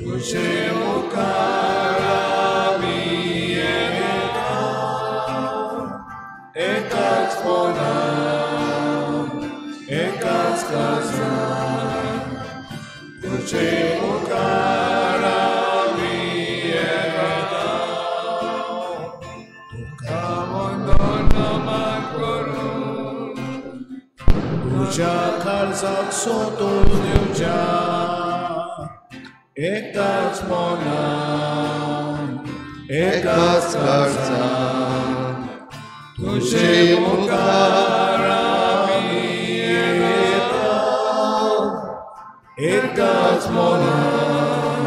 तुझे मुखार आमी येता, एकाच पोटान एकाच काळजान, तुझे मुखार आमी येता, तुका वंदन करून तुझ्या काळजाक सोदून दिवच्या, एकाच पोटान एकाच काळजान, तुझे मुखार आमी येता, एकाच पोटान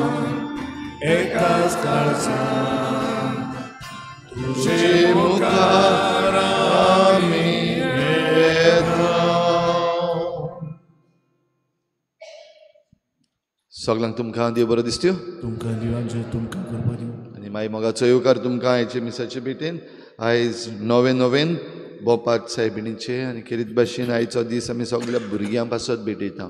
एकाच काळजान, तुझे मुखार आमी येता. सगळ्यांक तुमकां देव बरो दिसत्यो. तुमकां देवांचे तुमकां करपा दिवं. आनी मागीर मोगाचो येवकार तुमकां आयचे मिसाचे भेटेन. आयज नोवेन बोपाट सायबिणीचे आनी खेरीत भाशेन आयचो दीस आमी सगळ्या भुरग्यां पासत भेटयता.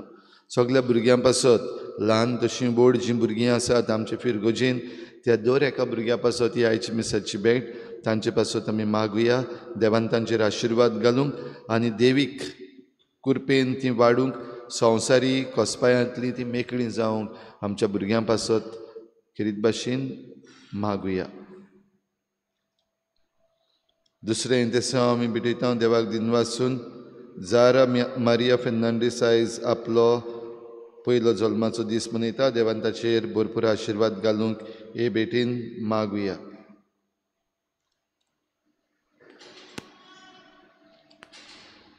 सगळ्या भुरग्यां पासत ल्हान तशीं व्हड जीं भुरगीं आसात आमचे फिरगोजेन, त्या दर एका भुरग्या पासत ही आयची मिसाची भेट तांचे पासत आमी मागुया. देवान तांचेर आशिर्वाद घालूंक आनी देवीक कृपेन ती वाडूंक, संवसारी कोसपायांतली ती मेकळीं जावंक आमच्या भुरग्यां पासत खेरीत भाशेन मागुया. दुसरें इंतेसांव आमी भेटयता देवाक दिनवासून. जारा मारिया फेर्नांडीस आयज आपलो पयलो जल्माचो दीस मनयता. देवान ताचेर भरपूर आशिर्वाद घालूंक हे भेटेन मागुया.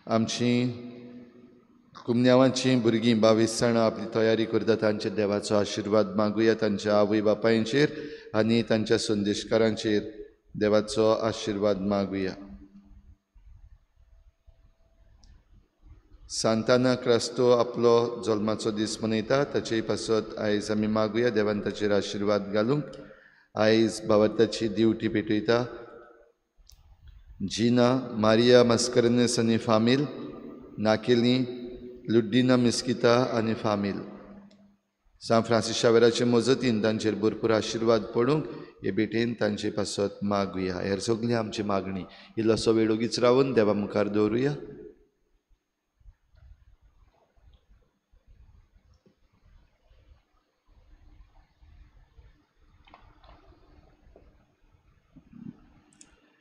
आमचीं कुमन्यावांचीं भुरगीं 22 जाणां आपली तयारी करता, तांचेर देवाचो आशिर्वाद मागुया. तांच्या आवय बापायंचेर आनी तांच्या संदेशकारांचेर देवाचो आशिर्वाद मागुया. सांताना क्रास्तो आपलो जल्माचो दीस मनयता, ताचेय पासत आयज आमी मागुया देवान ताचेर आशिर्वाद घालूंक. आयज भावार्थाची दिवटी पेटयता जिना मारिया मास्करेनेस आनी फामील, नाकेली लुड्डिना मिस्किता आनी फामील. सान फ्रांसीस शावेराचे मजतीन तांचेर भरपूर आशिर्वाद पडूंक हे भेटेन तांचे पासत मागुया. हेर सगळी आमची मागणी इल्लोसो वेळ ओगीच रावन देवा मुखार दवरुया.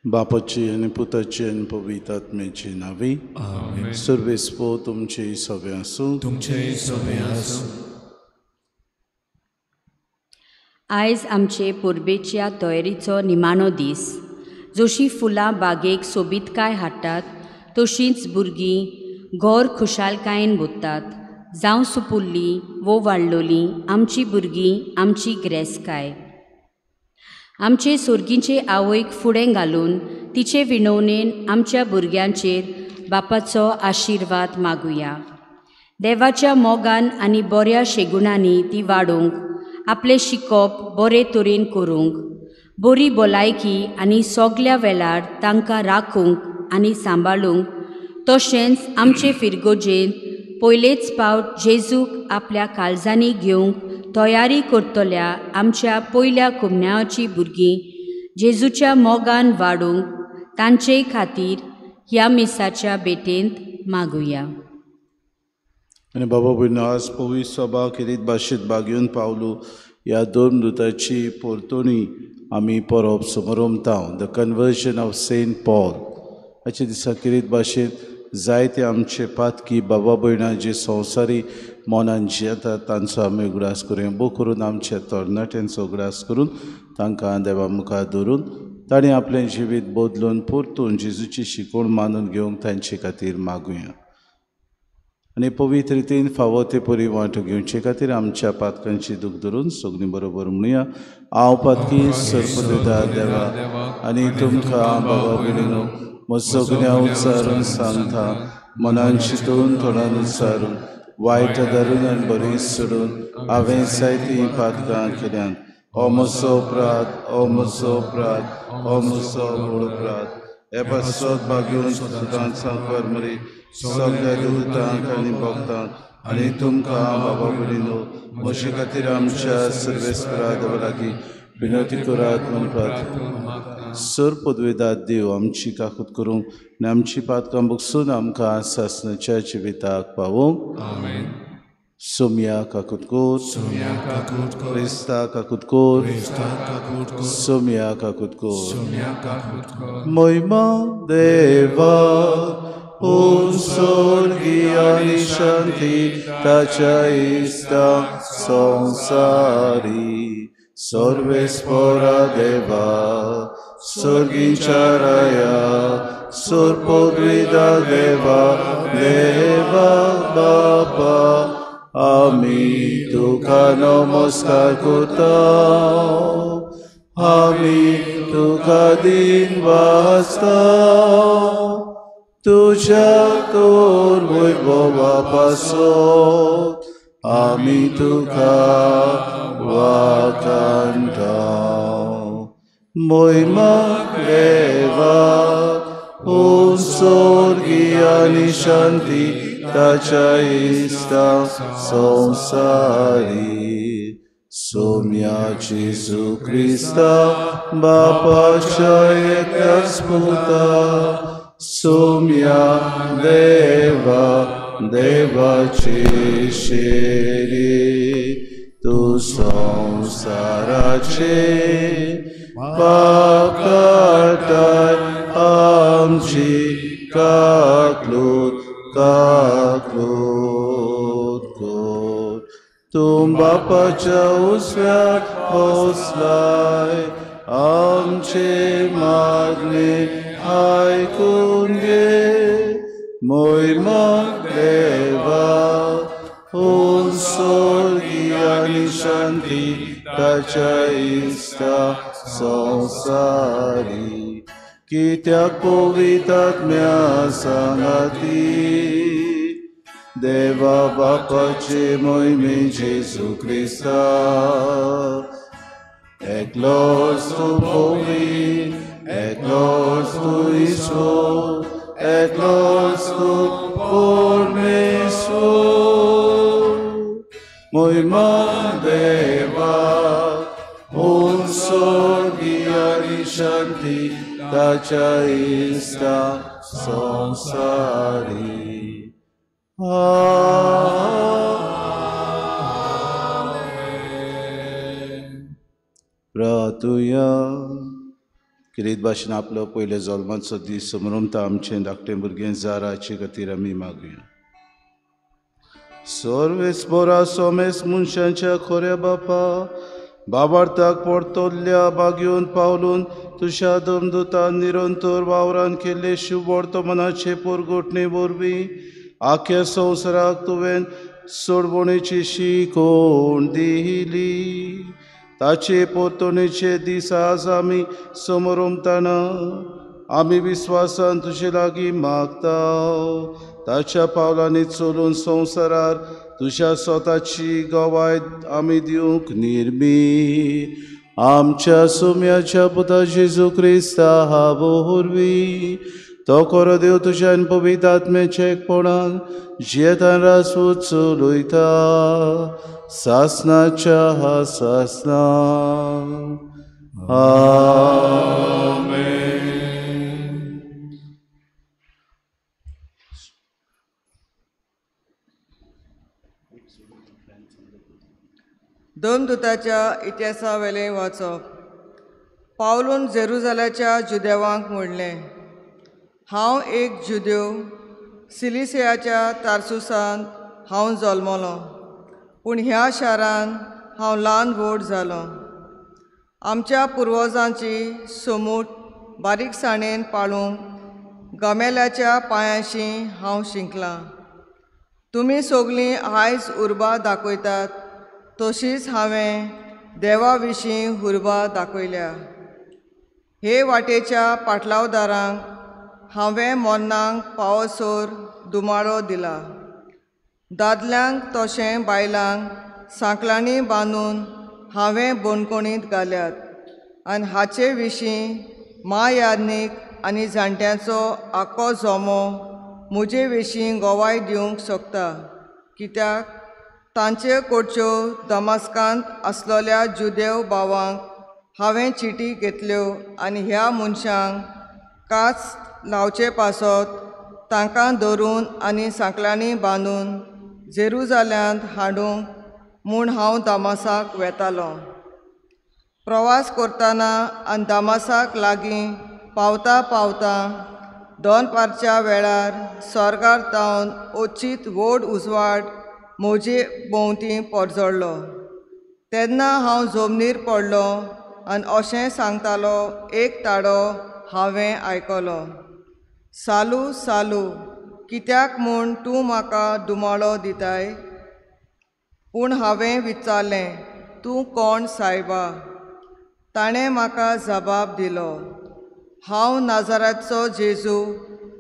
बापाची आनी पुताची आनी पवित्र आत्म्याची नावी. सर्वेस्पो तुमचे सवे आसूं. तुमचे सवे आसूं. आयज आमचे पोरबेच्या तयारीचो निमाणो दीस. जशीं फुलां बागेक सोबीतकाय हाडटात, तशींच भुरगीं घर खुशालकायेन भोगतात. जावं सुपुल्लीं वो वाडलोलीं आमचीं भुरगीं आमची ग्रेसकाय. आमचे सोर्गींचे आवयक फुडें घालून तिचे विणवणेन आमच्या भुरग्यांचेर बापाचो आशिर्वाद मागुया. देवाच्या मोगान आनी बऱ्या शेगुणांनी ती वाडूंक, आपले शिकोप बरे तरेन करूंक, बरी भलायकी आनी सगल्या वेळार तांकां राखूंक आनी सांबाळूंक, तशेंच आमचे फिरगोजेन पयलेच फावट जेजूक आपल्या काळजांनी घेवंक तयारी करतल्या आमच्या पयल्या कुमन्याची भुरगीं जेजूच्या मोगान वाडूंक तांचे खातीर ह्या मिसाच्या भेटेंत मागुया. आनी बाबा भयण आज पवित्र सभा खेरीत भाशेंत बागेवन पावलो. ह्या दोन दुताची परतोणी आमी परोप समोरमता. The conversion of Saint Paul. हाचे दिसा खेरीत भाशेंत जायते आमचे पातकी बाबा भयणां जे संवसारी मोनान जियेतात तांचो आमी उगडास करुया. बो करून आमच्या तरणाट्यांचो उगडास करून तांकां देवा मुखार दवरून ताणें आपलें जिवीत बदलून परतून जेजूची शिकवण मानून घेवंक तांचे खातीर मागुया. आनी पवित्र रितीन फावो ते परी वांटो घेवचे खातीर आमच्या पातकांची दूख धरून सगळीं बरोबर म्हणुया. हांव पातकी सरपदता देवा आनी तुमकां बाबा भयणीनो म्हजो सगळ्या उच्चारून सांगता, मनान चिंतून तोंडान उच्चारून वायट धरून आनी बरी सोडून हांवें जायतीं पातकां केल्यात. हो म्हजो अपराध, हो म्हजो अपराध, हो म्हजो मूळ अपराध. हे पासत बागेवन सुतांचा कर मरी सगळ्या दुतांक आनी भक्तांक आनी तुमकां बाबा भयणीनो म्हजे खातीर आमच्या सर्वेस्परा देवा लागीं विनंती करात म्हणपाक सर पदवेदार देव आमची काकूट करूंक आनी आमची पातकां बगसून आमकां सासणाच्या जिविताक पावोवंक आमेन. सोम्या काकूट कोर सोम्या काकूट कोर. क्रिस्ता काकूट कोर क्रिस्ता काकूट कोर. सोम्या काकूट कोर सोम्या काकूट कोर. महिमा देवा un sorgiani shanti tachaista sansari sorvespora deva sorgincharaya sorpodvida deva deva baba ami tuka namaskar kurtao ami tuka din vastao तुझ्या तोर वैभवा पासत आमी तुका वाकांताव महिमा देवा उन स्वर्गी आनी शांती ताच्या इश्टा संसारी सोम्या जेजू क्रिस्ता बापाच्या एकट्याच पुता सोम्या देवा देवाचे शेरी तू संसाराचे पाकाटाय आमची काकलूत काकलूत कोर तुम बापाच्या उजव्यात बसलाय आमचे मागणे आयकून घे महिमा देवा उन स्वर्गी आनी शांती ताच्या इश्टा संसारी कित्याक पवित्रात्म्या सांगाती देवा बापाचे महिमे जेजू क्रिस्ता एकलोच तू पवित्र एकलोच तू ईश्वर एकलोच तू परमेश्वर महिमा देवा उन स्वर्गी आनी शांती ताच्या इश्टा संसारी प्रार्थुया किरीत भाशेन आपलो पयले जल्माचो दीस समरुमता आमचे धाकटें भुरगें जाराचे खातीर आमी मागुया सर्वेस्परा सोमेस मनशांच्या खोऱ्या बापा बाबार्थाक परतोल्ल्या बागेवन पावलून तुझ्या दमदुतान निरंतर वावरान केल्ले शुभ वर्तमानाचे परगोटणे वरवीं आख्या संवसाराक तुवें सोडवणेची शिकोवण दिली ताचे परतोणेचे दीस आज आमी समोरुमतना आमी विस्वासान तुजे लागीं मागता ताच्या पावलांनी चलून संवसारार तुज्या स्वताची गवाय आमी दिवंक निर्मी आमच्या सोम्याच्या पुता जेजू क्रिस्ता हावो वरवीं तो कोरो देव तुज्यान पवित्र आत्म्याच्या एकपणान जियेतान रासवत चलयता सासनाच्या हा सासना आमेन. दोमदुताच्या इतिहासा वेलें वाचप पावलून जेरुजाल्याच्या जुदेवांक म्हणलें हांव एक जुदेव सिलिसियाच्या तार्सुसान हांव जल्मलो पूण ह्या शारान हांव ल्हान व्हड जालो आमच्या पुर्वजांची समूट बारीकसाणेन पाळूंक गमेल्याच्या पांयाशी हांव शिंकलां तुमी सगळीं आयज उर्बा दाखयतात तशीच हांवें देवा विशीं उर्बा दाखयल्या हे वाटेच्या पाटलावदारांक हांवें मोन्नांक पावसोर दुमाळो दिला दादल्यांक तशें बायलांक सांकलांनी बांदून हांवें बोनकोणींत घाल्यात आनी हाचे विशीं मायादनीक आनी जाणट्यांचो आख्खो जोमो म्हजे विशीं गोवाय दिवंक शकता कित्याक तांच्यो कोडच्यो दमास्कांत आसलोल्या जुदेव भावांक हांवें चिटी घेतल्यो आनी ह्या मनशांक काच लावचे पासत तांकां धरून आनी सांकलांनी बांदून जेरुजाल्यांत हाडूंक म्हूण हांव दामासाक वेतालों. प्रवास करतना आनी दामासाक लागीं पावता पावता दनपारच्या वेळार स्वर्गार तावन ओच्चीत व्हड उजवाड म्हजे भोंवती परजळ्ळो. तेन्ना हांव जमनीर पडलो आनी अशें सांगतालो एक ताडो हांवें आयकलो, सालू सालू, कित्याक म्हूण तूं म्हाका दुमाळो दिताय? पूण हांवें विचारलें, तूं कोण सायबा? ताणें म्हाका जबाब दिलो, हांव नाजाराचो जेजू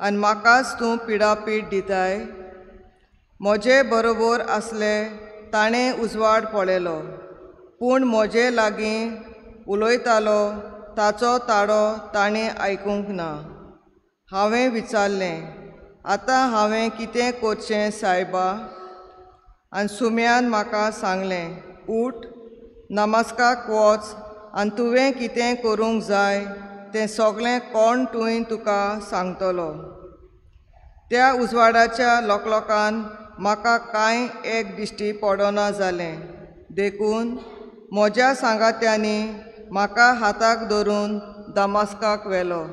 आनी म्हाकाच तूं पिडापीड दिताय? म्हजे बरोबर आसले ताणें उजवाड पळयलो, पूण म्हजे लागीं उलयतालो ताचो ताडो ताणें आयकूंक ना. हांवें विचारलें, आतां हांवें कितें करचें सायबा? आनी सुम्यान म्हाका सांगलें, उठ, नमस्काक वच आनी तुवें कितें करूंक जाय तें सगळें कोण तुवें तुका सांगतलो. त्या उजवाडाच्या लोकलोकान म्हाका कांय एक दिश्टी पडना जालें. देखून म्हज्या सांगात्यांनी म्हाका हाताक धरून दमास्काक व्हेलो.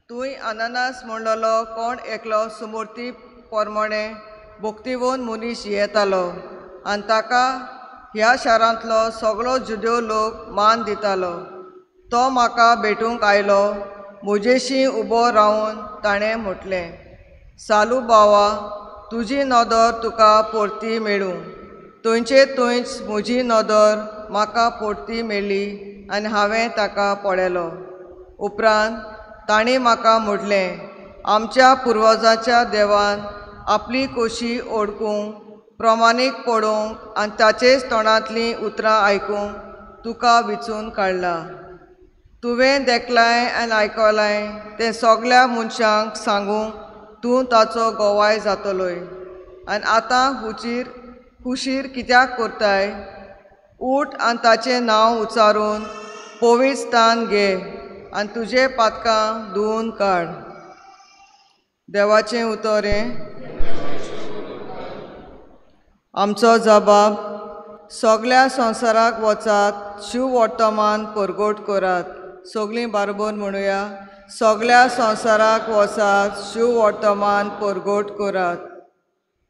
तुवें अननास म्हणलोलो कोण एकलो सुमूर्ती पोरमोणे भोक्तीवंत मनीस येतालो आनी ताका ह्या शारांतलो सगळो जुदेव लोक मान दितालो. तो म्हाका भेटूंक आयलो. म्हजेशी उबो रावन ताणें म्हटलें, सालू बावा, तुजी नदर तुका परती मेळूं. थंयचे थंयच म्हजी नदर म्हाका परती मेळ्ळी आनी हांवें ताका पळयलो. उपरांत ताणें म्हाका म्हटलें, आमच्या पुर्वजांच्या देवान आपली खोशी ओळखूंक, प्रमाणीक पडोवंक आनी ताचेच तोंडांतलीं उतरां आयकूंक तुका वेंचून काडला. तुवें देखलाय आनी आयकलाय तें सगळ्या मनशांक सांगूंक तूं ताचो गोवाय जातलोय. आनी आतां हुशीर कित्याक करताय? उठ आनी ताचें नांव उच्चारून पवित्र स्थान घे आनी तुजे पातकां धुवन काड. देवाचें उतर हें. आमचो जबाब, सगळ्या संवसाराक वचात, शिव वर्तमान परगट करात. सगळीं बरोबर म्हणुया, सगळ्या संवसाराक वचात, शिव वर्तमान परगट करात.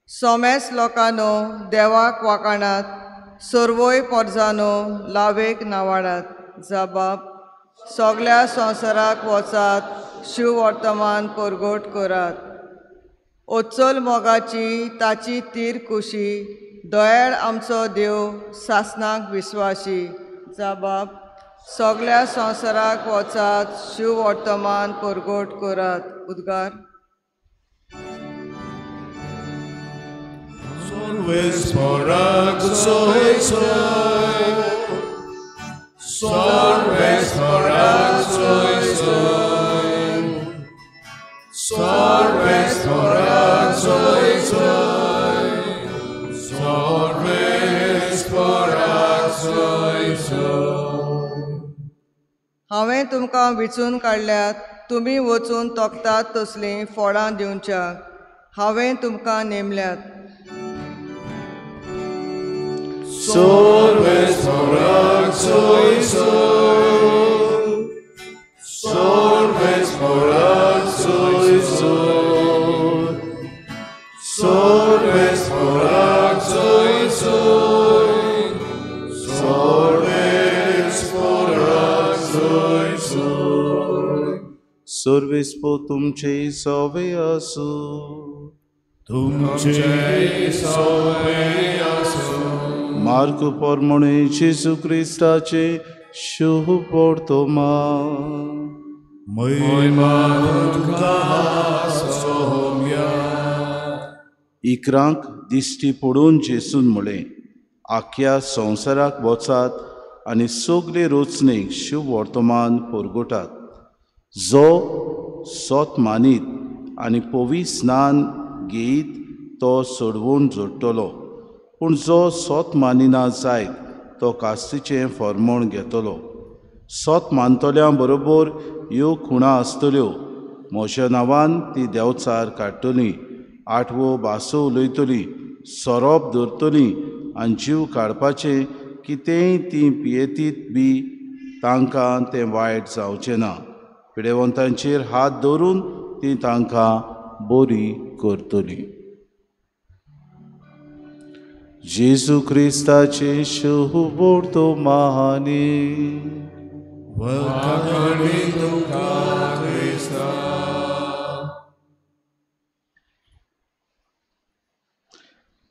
सोमेस लोकांनो देवाक वाखाणात, सर्वोय परजानो लावेक नावाडात. जबाब, सगळ्या संवसाराक वचात, शिव वर्तमान परगट करात. ओचल मोगाची ताची तीर कुशी, दयाळ आमचो देव सासनाक विस्वासी. जबाब, सगळ्या संवसाराक वचात, शिव वर्तमान परगट करात. उद्गार. Sorves morak soy soy, sorves morak soy soy, sorves morak soy soy, sorves morak soy soy. हांवें तुमकां वेंचून काडल्यात, तुमी वचून तोखतात तसलीं फळां दिवच्याक. हांवें तुमकां नेमल्यात. Sorves morak soy soy, sorves morak soy soy, sorves morak soy soy, sorves morak soy soy. सर्वेस्पो तुमचे सवे आसू. तुमचे सवे आसू. मार्क पोरमोणे जेजू क्रिस्ताचे शुभ वर्तमान. महिमा तुमकां सोम्या. इकरांक दिश्टी पडून जेसून म्हळें, आख्या संवसाराक वचात आनी सगळे रोचणेक शुभ वर्तमान परगटात. जो सोत मानीत आनी पवित्र स्नान घेयत तो सोडवून जोडटलो, पूण जो सोत मानिना जायत तो कास्तीचें फर्मोण घेतलो. सोत मानतोल्या बरोबर ह्यो खुणां आसतल्यो. मोशे नांवान ती देंवचार काडटलीं, आठवो भासो उलयतलीं, सोरोप धरतलीं आनी जीव काडपाचें कितेंय ती पियेतीत बी तांकां तें वायट जावचें ना. पिडेवंतांचेर हात दवरून ती तांकां बरी करतलीं. जेजू क्रिस्ताचे शुभ वर्तमानी वल्कणी तुका क्रिस्ता.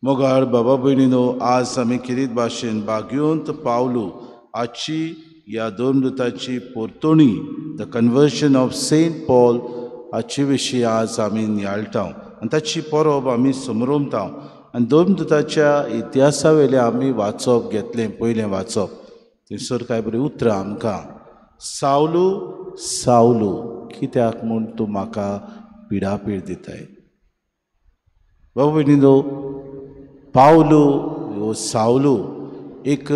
मोगाळ बाबा भयणीनो, आज आमी किरीत भाशेन बागयोंत पावलो. आजची ह्या धर्मदुताची परतोणी, the conversion of Saint Paul, हाचे विशीं आज आमी नियाळटां आनी ताची परब आमी समरोमता. आनी धर्मदुताच्या इतिहासा वयलें आमी वाचप घेतलें, पयलें वाचप. थंयसर कांय बरीं उतरां आमकां. सावलू सावलू, कित्याक म्हूण तूं म्हाका पिडापीड दिताय. बाबा भयणीनो, पावलू वो सावलू एक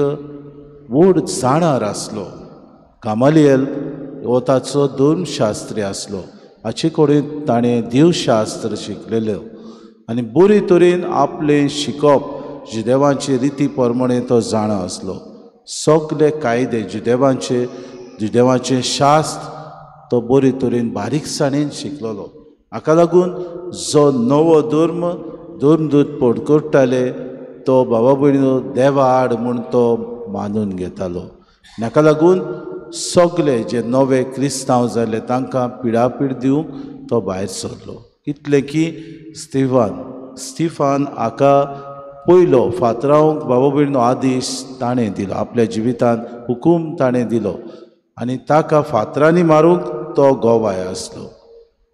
व्हड जाणार आसलो. गामालियल हो ताचो धर्मशास्त्री आसलो. हाचे कडेन ताणें देवशास्त्र शिकलेलो आनी बरे तरेन आपलें शिकप जुदेवांचे रिती प्रमाणे तो जाणा आसलो. सगळे कायदे जुदेवांचें शास्त्र तो बरे तरेन बारीकसाणेन शिकलेलो. हाका लागून जो नवो धर्मदूत पडकडटाले तो बाबा भयणीनो देवा आड म्हूण तो मानून घेतालो. हाका लागून सगळे जे नवे क्रिस्तांव जाले तांकां पिडापीड दिवंक तो भायर सरलो. इतलें की स्तिफान हाका पयलो फातरावंक बाबा भयणीनो आदेश ताणें दिलो, आपल्या जिवितान हुकूम ताणें दिलो आनी ताका फातरांनी मारूंक तो गोवाय आसलो.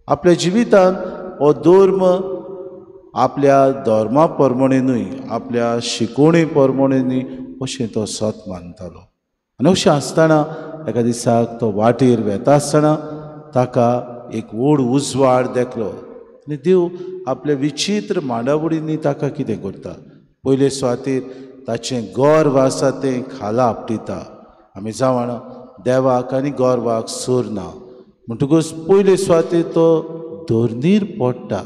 आपल्या जिवितान हो धर्म आपल्या धर्मा प्रमाणेनूय आपल्या शिकोवणी प्रमाणेनूय अशें तो सत मानतालो. आनी अशें आसतना एका दिसाक तो वाटेर वेता आसतना ताका एक व्हड उजवाड देखलो आनी देव आपल्या विचित्र मांडावळींनी ताका कितें करता. पयले सुवातेर ताचें गर्व आसा तें खाला आपटिता. आमी जावं देवाक आनी गोरवाक सोर ना म्हणटकूच पयले सुवातेर तो धोरणीर पडटा.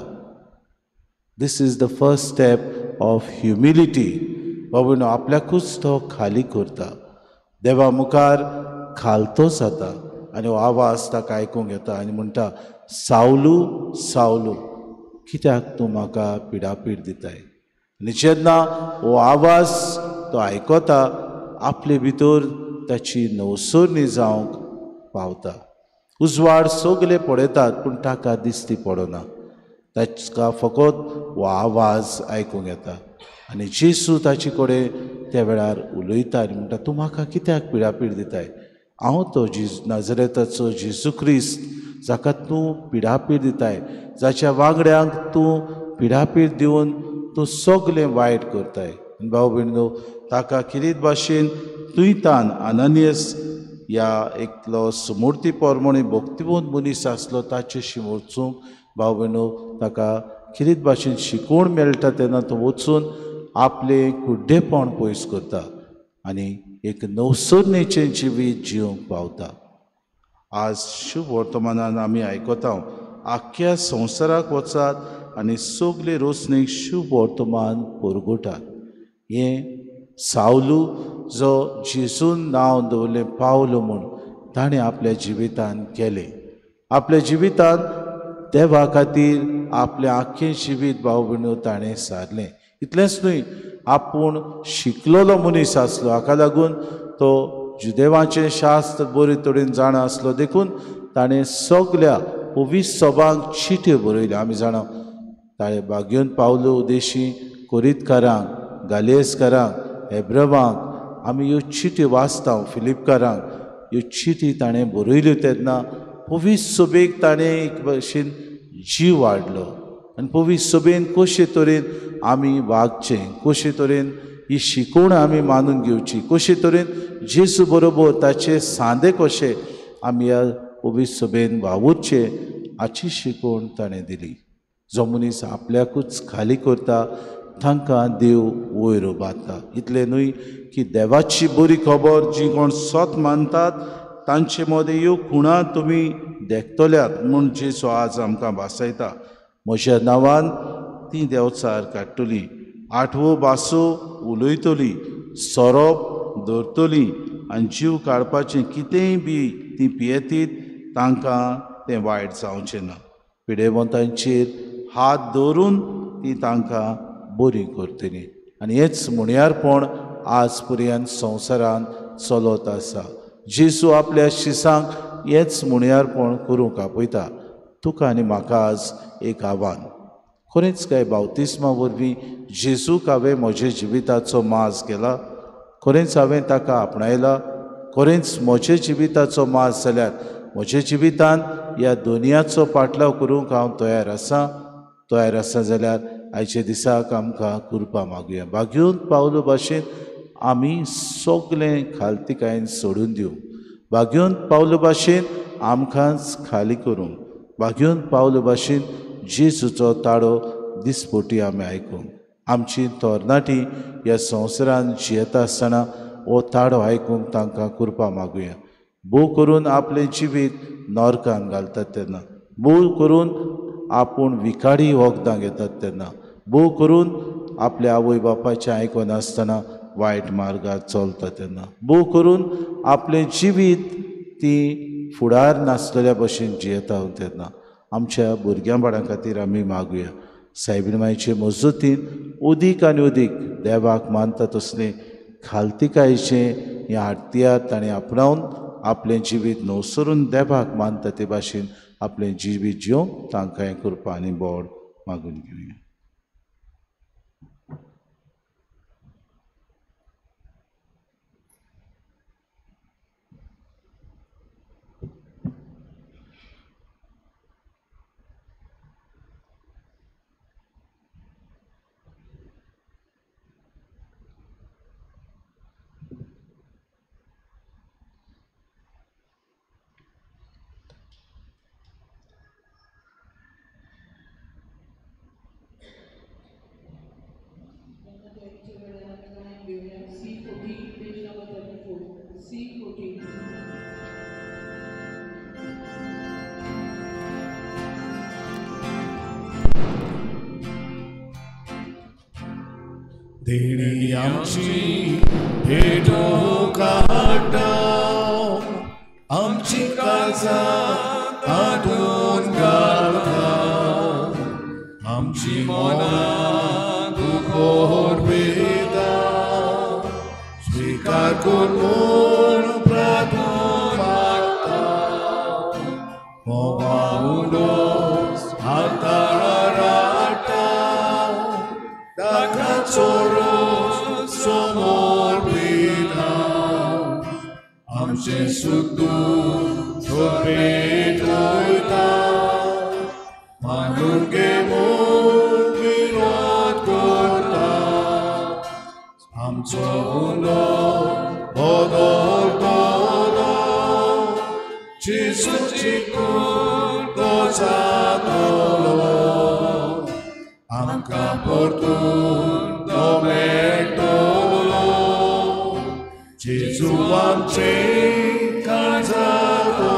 This is the first step of humility. बाबून आपल्याकूच तो खाली करता, देवा मुखार खालतो जाता आनी हो आवाज ताका आयकूंक येता आनी म्हणटा, सावलू सावलू, कित्याक तूं म्हाका पिडापीड दिताय. आनी जेन्ना हो आवाज तो आयकता आपले भितर ताची नवसरणी जावंक पावता. उजवाड सगळे पळयतात पूण ताका दिसती पडना. ताका फकत हो आवाज आयकूंक येता आनी जेसू ताचे कडेन त्या वेळार उलयता आनी म्हणटा, तूं म्हाका कित्याक पिडापीड दिताय. हांव तो नाजरेताचो जेजू क्रिस्त जाका तूं पिडापीड दिताय, जाच्या वांगड्यांक तूं पिडापीड दिवन तूं सगळें वायट करताय. भाव भयणीनो, ताका किरीत भाशेन तुयतान आनानियस ह्या एकलो समूर्ती प्रमाणे भक्तिवंत मनीस आसलो ताचेशी वचूंक भाव भयणो ताका किरीत भाशेन शिकोवण मेळटा तेन्ना तो वचून आपलें कुड्डेपण पयस करता आनी एक नवसरणेचें जिवीत जिवंक पावता. आज शुभ वर्तमानान आमी आयकता, आख्ख्या संवसाराक वचात आनी सगळे रोसणेक शुभ वर्तमान परगटात. हें सावलू जो जेजून नांव दवरलें पावलो म्हूण ताणें आपल्या जिवितान केलें. आपल्या जिवितान देवा खातीर आपलें आख्खें जिवीत भाव भयणो ताणें सारलें. इतलेंच न्हय, आपूण शिकलेलो मनीस आसलो, हाका लागून तो जुदेवाचें शास्त्र बरे तरेन जाणा आसलो देखून ताणें सगळ्या पवित्र सभांक चिट्यो बरयल्यो. आमी जाणा ताणें बागयोन पावलो उदेशी कोरीतकारांक, गालियेसकारांक, हेब्रेवांक आमी ह्यो चिट्यो वाचता. फिलिपकारांक ह्यो चिटी ताणें बरयल्यो तेन्ना पवित्र सभेक ताणें एक भशेन जीव वाडलो आनी पवित्र सभेन कशे तरेन आमी वागचें, कशे तरेन ही शिकोवण आमी मानून घेवची, कशे तरेन जेजू बरोबर ताचे सांदे कशे आमी ह्या पवित्र सभेन वावुरचे हाची शिकवण ताणें दिली. जो मनीस आपल्याकूच खाली करता तांकां देव वयर उबारता. इतलें न्हय की देवाची बरी खबर जी कोण स्वत मानतात तांचे मदें ह्यो खुणां तुमी देखतल्यात म्हूण जेजू आज आमकां भासयता. म्हज्या नांवान ती देंवचार काडटली, आठवो भासो उलयतली, सोरोप धरतली आनी जीव काडपाचें कितेंय बी ती पियेतीत तांकां तें वायट जावचें ना. पिडेवंतांचेर हात दवरून ती तांकां बरी करतली. आनी हेंच मुणयारपण आज पर्यंत संवसारांत चलत आसा. जेजू आपल्या शिसांक हेंच मुणयारपण करूंक आपयता. तुका आनी म्हाका आज एक आव्हान. खरेंच काय बावतिस्मा वरवीं जेजूक हांवें म्हज्या जिविताचो माज केला? खरेंच हांवें ताका आपणायला? खरेंच म्हज्या जिविताचो माज जाल्यार म्हज्या जिवितान ह्या दुनियाचो पाटलाव करूंक हांव तयार आसां? तयार आसा जाल्यार आयच्या दिसाक आमकां कृपा मागुया. बागेवन पावलो भाशेन आमी सगलें खालतिकायेन सोडून दिवं. बागेवन पावलो भाशेन आमकांच खाली करूंक. बागेवन पावलो भाशेन जेजूचो ताळो दिसपोटी आमी आयकूंक. आमची तोरणाटी ह्या संवसारांत जियेता आसतना हो ताळो आयकूंक तांकां कृपा मागुया. भोव करून आपलें जिवीत नरकांत घालतात तेन्ना, भोव करून आपूण विखाडी वखदां घेतात तेन्ना, भोव करून आपल्या आवय बापायचें आयकनासतना वायट मार्गार चलता तेन्ना, भोव करून आपलें जिवीत ती फुडार नासलेल्या भशेन जियेता तेन्ना आमच्या भुरग्यां बाळां खातीर आमी मागुया. सायबीण मांयचे मजतीन उदीक आनी उदीक देवाक मानता तसलें खालतिकायेचें हें हात्यार ताणें आपणावन आपलें जिवीत न्हवसरून देवाक मानता ते भाशेन आपलें जिवीत जिवंक तांकां हें कृपा आनी बोड मागून घेवया. देणी आमची भेटो काढो, आमची काळजां काढून घालता, आमची मनां दुखोर वेदा स्वीकार करून प्रार्थना मागता. मोबावलो हातार हाडटा, ताका चोरो समोर पिता, आमचे सुख भेट वयता, मानून घेवून विरोध करता. आमचो उलो बदलतलो, जेजूची खूण तो जातलो, आमकां परतून तो मेळटलो. जेजू आमचे काळजांतलो.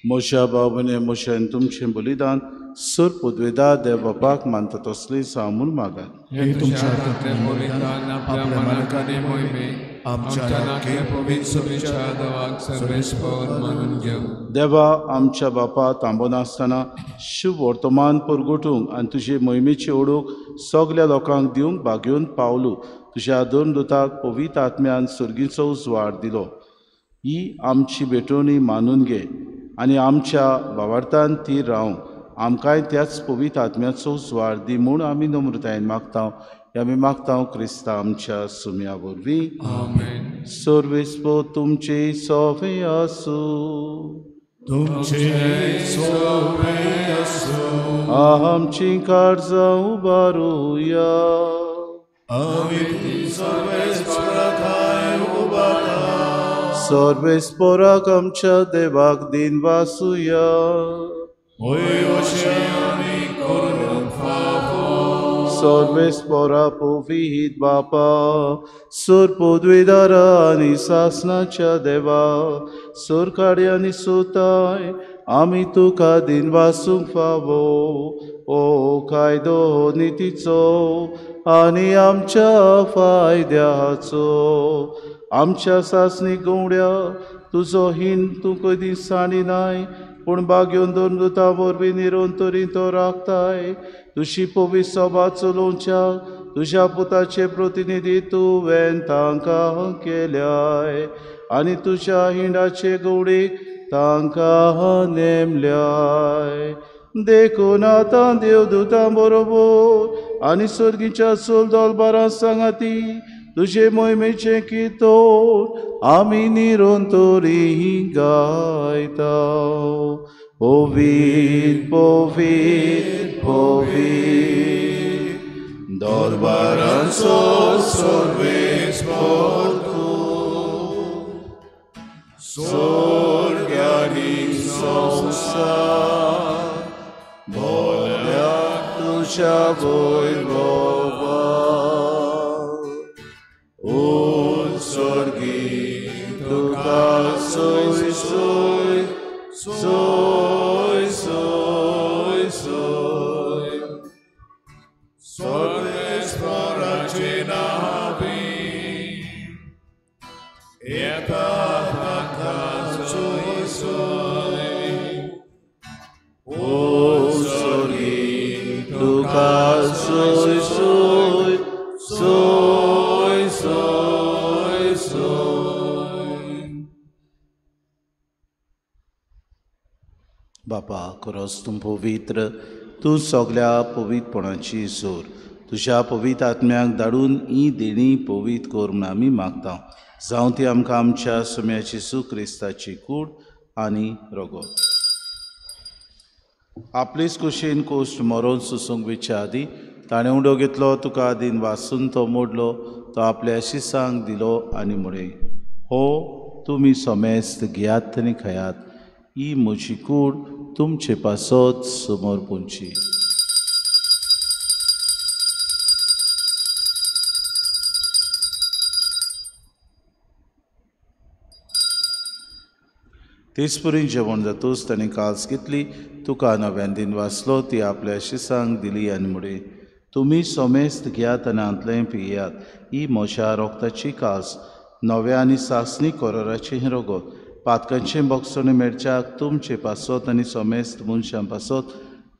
मोशा बाबने मोशान तुमचें बलिदान सुर पुद्वेदा देव बापाक मानता तसली सामूल मागात. हे तुमच्या हातांतलें बलिदान आपल्या मनाकाने मोहिमे आमच्या नाके पवित्र देवाक सर्वेस्पर मानून घेव. देवा आमच्या बापा तांबो नासतना शुभ वर्तमान परगटूंक आनी तुजे मोहिमेची ओळख सगल्या लोकांक दिवंक बागेवन पावलो. तुज्या दोन दुताक पवित्र आत्म्यान सुर्गीचो उजवाड दिलो. ही आमची भेटोवणी मानून घे आनी आमच्या भावार्थान ती रावं. आमकांय त्याच पवित्र आत्म्याचो उजवाड दी म्हूण आमी नम्रतायेन मागता. आमी मागता क्रिस्ता आमच्या सुम्या वरवीं. आमेन. सर्वेस्पो तुमचे सोवे आसूं. तुमचे सोवे आसूं. आमची काळजां उबारुया. आमी सर्वेस्पराकाय उबारता. सर्वेस्पोराक आमच्या देवाक दिन वासुया. सर्वेस्पोरा पोविहित बापा सोर पदवीदारा आनी सासनाच्या देवा सोर काडी आनी सोताय आमी तुका दिन वासूंक फावो. ओ कायदो नितीचो आनी आमच्या फायद्याचो. आमच्या सासणी गवड्या तुजो हिंद तूं कधी साणिनाय पूण बागेवन दोन दुतां वरवीं निरोवन तरी तो राखताय. तुजी पवित्र सभा चलोवच्या तुज्या पुताचे प्रतिनिधी तुवें तांकां केल्याय आनी तुज्या हिंडाचे गवडीक तांकां नेमल्याय. देखून आतां देवदूतां बरोबर आनी सर्गीच्या चल दोलबारां सांगाती तुजे मोहिमेचें कितोन आमी निरोवन तरी गायता. पोवीत पोवीत पोवीत दरबारांचो सर्वेस्पोर तूं. स्वर्गानी संवसार बोल्याक तुज्या वैभवा. ओ स्वर्गी तुका सोय सोय सोय सोय सोय. सर्वेस्पोराचे नावी येता ताका सोय सोय. ओ स्वर्गी तुका सोय सोय सोय सोय सोय. बापा खरोच तूं पवित्र. तूं सगळ्या पवित्रपणाची जोर तुज्या पवित्र आत्म्याक धाडून ही देणी पवित्र कर म्हूण आमी मागता. जावं ती आमकां आमच्या सुम्याची सुख क्रिस्ताची कूड आनी रगत. आपलीच कुशीन कोश्ट मरोन सुसूंक विच्या आदी ताणें उडो घेतलो तुका आदीन वासून तो मोडलो. तो आपल्या शिसांक दिलो आनी म्हळें हो तुमी सोमेस्त घेयात आनी खयात. ही म्हजी कूड तुमचे पासत समोर पोंची. तेचपरी जेवण जातूच ताणें काल्स घेतली तुका नव्यान दिन वाचलो ती आपल्या शिसांक दिली आनी म्हळें तुमी सोमेस्त घेयात आनी आंतलें पियेयात. ही म्हज्या रोगताची कास नव्या आनी सासणी कोराराचें रगत पातकांचें बोगसोणें मेळच्याक तुमचे पासत आनी सोमेस्त मनशां पासत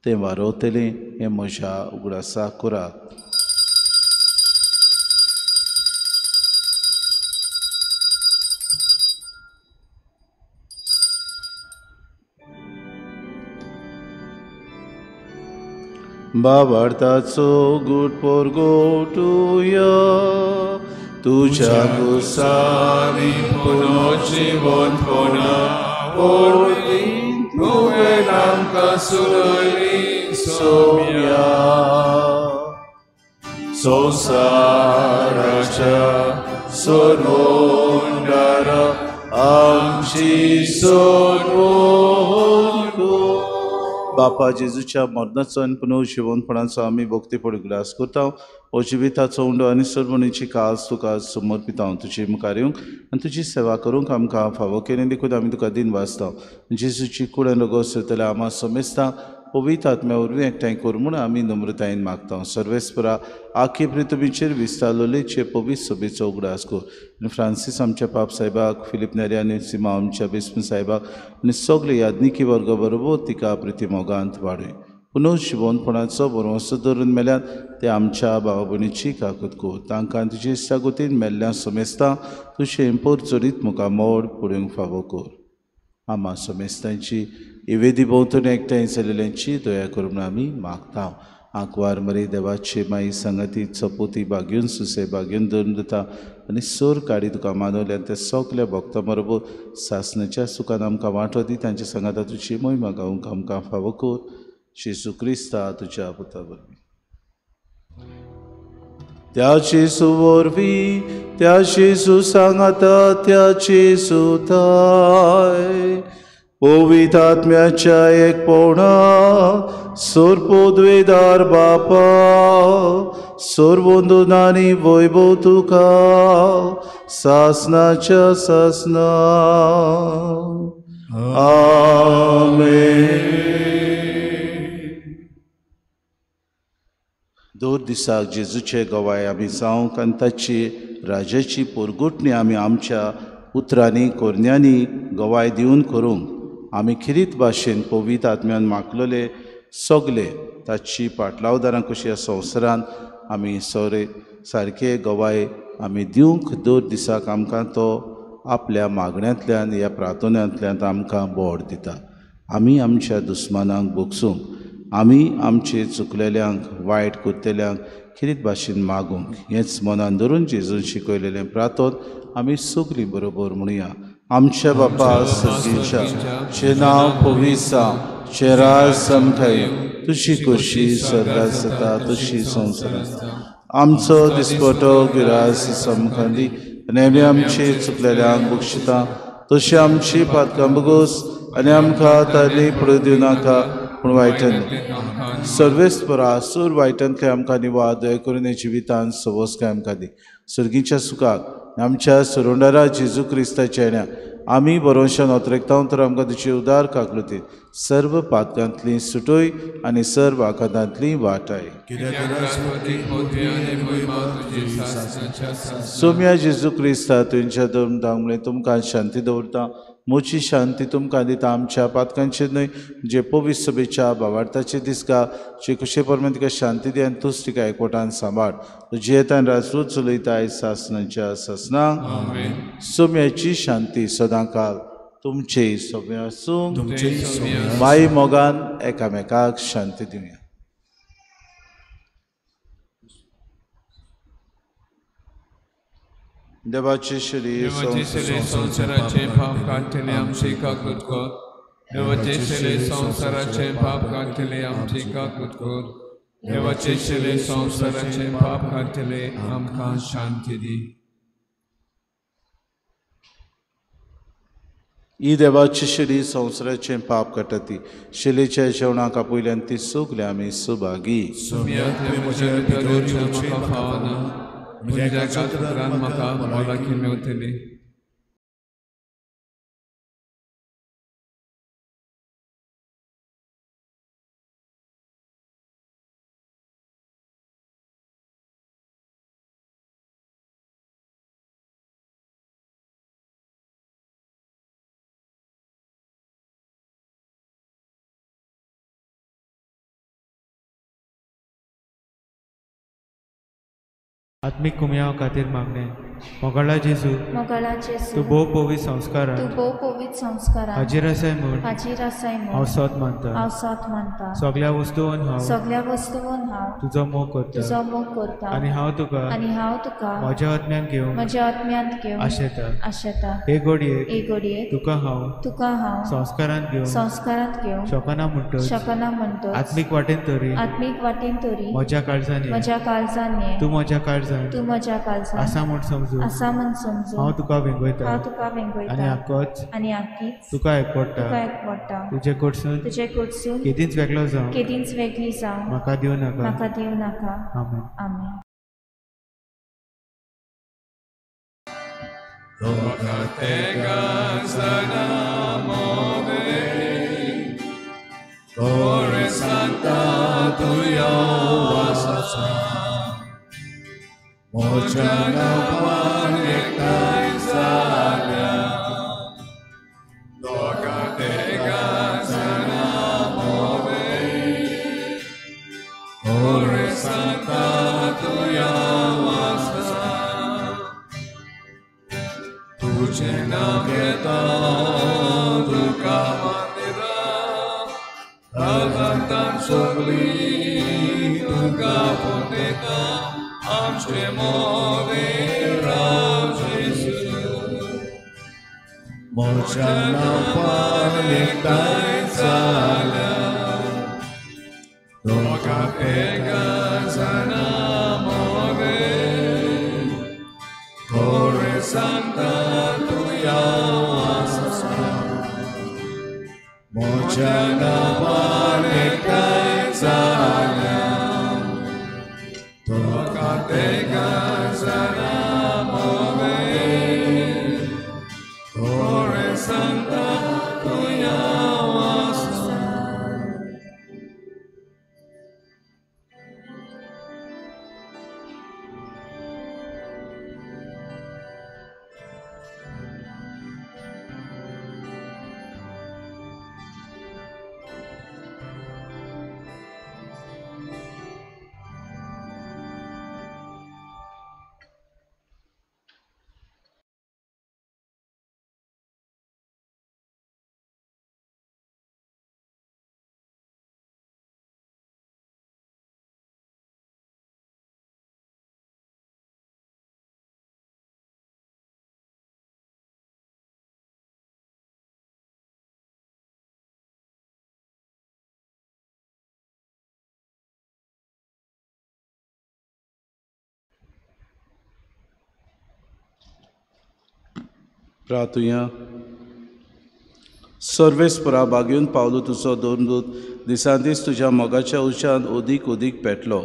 तें वारोवतलें. हें म्हज्या उगडासा करात. बाबार्थाचो गूट पोरगोटुया तुझ्या कुसारी पुनर्जीवनपणा वरवीं तुवें आमकां सुरयली सोम्या. संवसाराच्या सर्वोंडारा आमची सोडवण. बापा जेजूच्या मरणाचो आनी पुनर्जीवनपणाचो आमी भक्तीपडी ग्रास करता. हो जिविताचो उंडो आनी सर्वणीची कास तुका समर्पिता. तुजी मुखार येवंक आनी तुजी सेवा करूंक आमकां फावो केलें देखून आमी तुका दिन वाचता. जेजूची कूड आनी रगत सरतले आमां समेस्तां पवित्र आत्म्या वरवीं एकठांय कर म्हूण आमी नम्रतायेन मागता. सर्वेस्परा आख्खे पृथ्वीचेर विस्तारलोलेचे पवित्र सभेचो उगडास कर. आनी फ्रांसीस आमच्या पाप साहेबाक फिलीप नेरी आनी सिमा आमच्या बिस्म साहेबाक आनी सगळे याज्ञिकी वर्गा बरोबर तिका प्रिती मोगांत वाडय. पुनर्जीवनपणाचो बरोवंसो धरून मेल्यात ते आमच्या भावा भयणीची काकूत कर. तांकां तुजे इश्टागोतीन मेल्ल्या समेस्तां तुजें परचरीत मुखामोड पडूंक फावो कर. आम्हा समेस्तांची इवेदी भोंवतणी एकठांय जालेल्यांची दया करून आमी मागता. आंकवार मरे देवाचे माई संगती चपोती बागेवन सुसे बागेवन धरून दिता आनी सोर काडी तुका मानवल्या त्या सगल्या भक्तां बरोबर सासणाच्या सुखान आमकां वांटो दी. तांच्या सांगाता तुजी मोहिमा गावंक आमकां फावो कर. जेजू क्रिस्ता तुज्या पुता वरवीं. त्याची सुवरवी त्याची सुसांगाता त्याची सुताय पवित्र आत्म्याच्या एकपणा सोरपोद्वेदार बापा सोरबोंदोनानी वैभव तुका सासनाच्या सासना आमेन. दोन दिसाक जेजूचे गवाय आमी जावंक आनी ताची राजाची पोरगुटणी आमी आमच्या उतरांनी कोरण्यांनी गवाय दिवन करूंक आमी खिरीत भाशेन पवित्र आत्म्यान मागलोले सगले ताची पाटलावदारां कशी ह्या संवसारांत आमी सोरे सारके गवाय आमी दिवंक दोन दिसाक आमकां तो आपल्या मागण्यांतल्यान ह्या प्रार्थनांतल्यान आमकां बोड दिता. आमी आमच्या दुस्मानांक बोगसूंक आमी आमचे चुकलेल्यांक वायट करतेल्यांक खिरीत भाशेन मागूंक हेंच मनान धरून जेजून शिकयलेलें प्रार्थन आमी सगलीं बरोबर म्हणुया. आमच्या बापा सर्गीच्या चे नांव पवित्र जावं, चे राज समथाय, तुजी कुर्शी स्वर्गांत जाता तशी संवसारांत. आमचो दिसपटो गिरास आमकां दी आनी आमी आमचे चुकलेल्यांक बक्षिता तशी आमची पातकां बगोस आनी आमकां तारणी पडूं दिवं नाका पूण वायटान सर्वेस्परा सूर वायटान काय आमकां निवार दय करून हे जिवितांत सवस काय आमकां दी. सर्गीच्या सुखाक आमच्या सुरोंडारा जेजू क्रिस्ताच्या येण्या आमी बरोवशान ओतरेकता तर आमकां तुजी उदार काकलुती सर्व पातकांतली सुटोय आनी सर्व आकांतांतली वाटाय. सोम्या जेजू क्रिस्ता तुमच्या धर्म दांगले तुमकां शांती दवरता. मोची शांती तुमकां दिता. आमच्या पातकांचेर न्हय जे पवित्र सभेच्या भावार्थाचे दिसका जे कशे परमे तिका शांती दी आनी तूंच तिका एकवटान सांबाळ. तुजी येतान राजदूत चलयताय सासनाच्या सासनांक. सोम्याची शांती सदांकाल तुमचे सोम्या आसूं. माई मोगान एकामेकाक शांती दिवया. देवाचे शरीर संसाराचे पाप काढतले आमची काकूत कर. देवाचे शरीर संसाराचे पाप काढतले आमची काकूत कर. देवाचे शरीर संसाराचे पाप काढतले आमकां शांती दी. ही देवाची शरीर संवसाराचे पाप काडटाती. शिलेच्या जेवणाक पयल्यान ती सगले आमी सुभागी. म्हाका मोलाकी मेवतली. आत्मिक कुमयाव खातीर मागणे. मोगळा जेजू तूं भोव पवित्र संस्कारान हाजीर आसाय म्हूण हांव सत मानता. सगळ्या वस्तूंवन हांव तुजो मोग करता आनी हांव तुका म्हज्या आत्म्यान घेवन आशेता. हे घडयेक तुका हांव संस्कारांत घेवन शकना म्हणटच आत्मीक वाटेन तरी म्हज्या काळजांनी तूं म्हज्या काळजांत आसा म्हूण समजून हांव तुका वेंगयता आनी आख्खीच तुका एकवडटा. तुजे कडसून केदींच वेगळी जावं म्हाका दिवं नाका. आमेन. Mochana panektai salya, lokateka sanamove, ore santa tuya vasa, tujhe nameta duka mandira, rajantam sogli duka poteta. Amche move Jesu, mochana panektai salya, lokateka sanamove. प्रार्थुया. सर्वेस्परा बागेवन पावलो तुजो दोरदूत दिसान दीस तुज्या मोगाच्या उशान ओदीक ओदीक पेटलो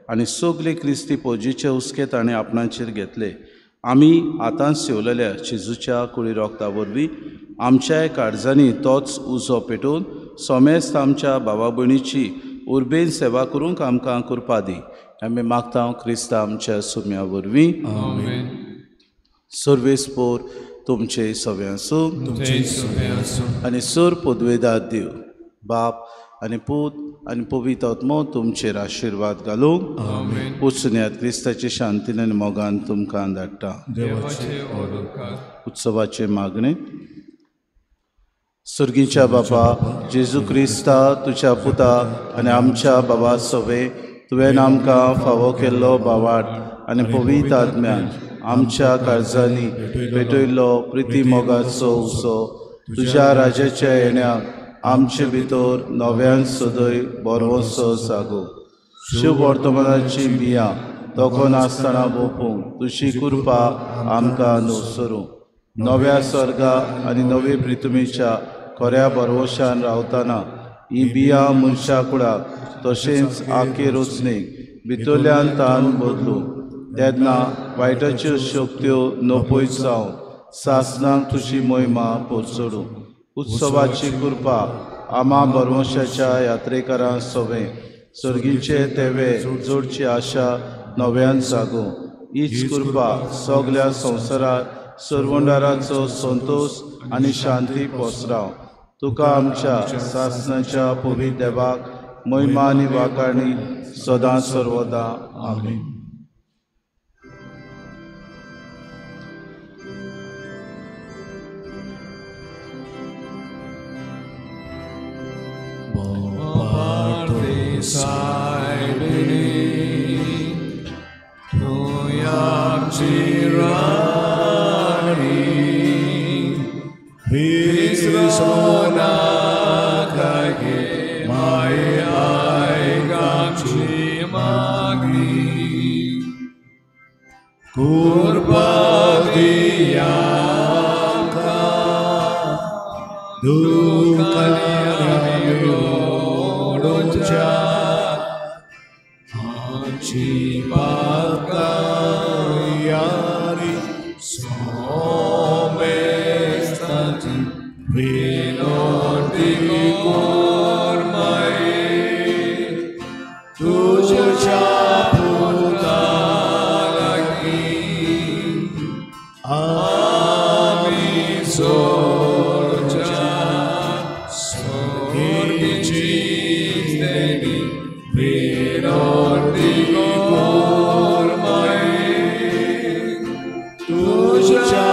आनी सगले क्रिस्ती पोजीचे हुस्के ताणें आपणाचेर घेतले. आमी आतां सेवलेल्या चिजूच्या कुळी रोगता वरवीं आमच्याय काळजांनी तोच उजो पेटोवन सोमेस्त आमच्या भावा भयणीची उर्बेन सेवा करूंक आमकां कृपा दी. आमी मागता क्रिस्ता आमच्या सुम्या वरवीं. सर्वेस्पोर तुमचे सवे आसूं आनी सर पदवेदार देव बाप आनी पूत आनी पवित्र आत्मो तुमचेर आशिर्वाद घालूंक उचन्यात क्रिस्ताचे शांतीन आनी मोगान तुमकां धाडटा. उत्सवाचे मागणे. सर्गीच्या बापा जेजू क्रिस्ता तुज्या पुता आनी आमच्या बाबा सवे तुवें आमकां फावो केल्लो बावाट आनी पवित्र आत्म्यान आमच्या काळजांनी पेटयल्लो प्रिती मोगाचो उसो तुज्या राजाच्या येण्याक आमचे भितर नव्यान सदय बरोसो जागो. शुभ वर्तमानाची बियां तोखून आसतना भोपूंक तुजी कृपा आमकां नुसरूं. नव्या स्वर्गा आनी नवे प्रितुमेच्या खऱ्या बरवशान रावतना ही बियां मनशा कुळाक तशेंच आखे रचणेक भितरल्यान तान बदलूं तेन्ना वायटाच्यो शक्त्यो नपयत जावन सासणांक तुजी महिमा पोरचोडूं. उत्सवाची कृपा आमा बरवंशाच्या यात्रेकारां सवे सर्गीचे तेवे जोडची आशा नव्यान जागो. हीच कृपा सगल्या संवसारांत सर्वंडाराचो संतोष आनी शांती पोसराव. तुका आमच्या सासणाच्या पवित्र देवाक महिमा आनी वाखाणणी सदां सर्वदा. आमीन. तुझ्या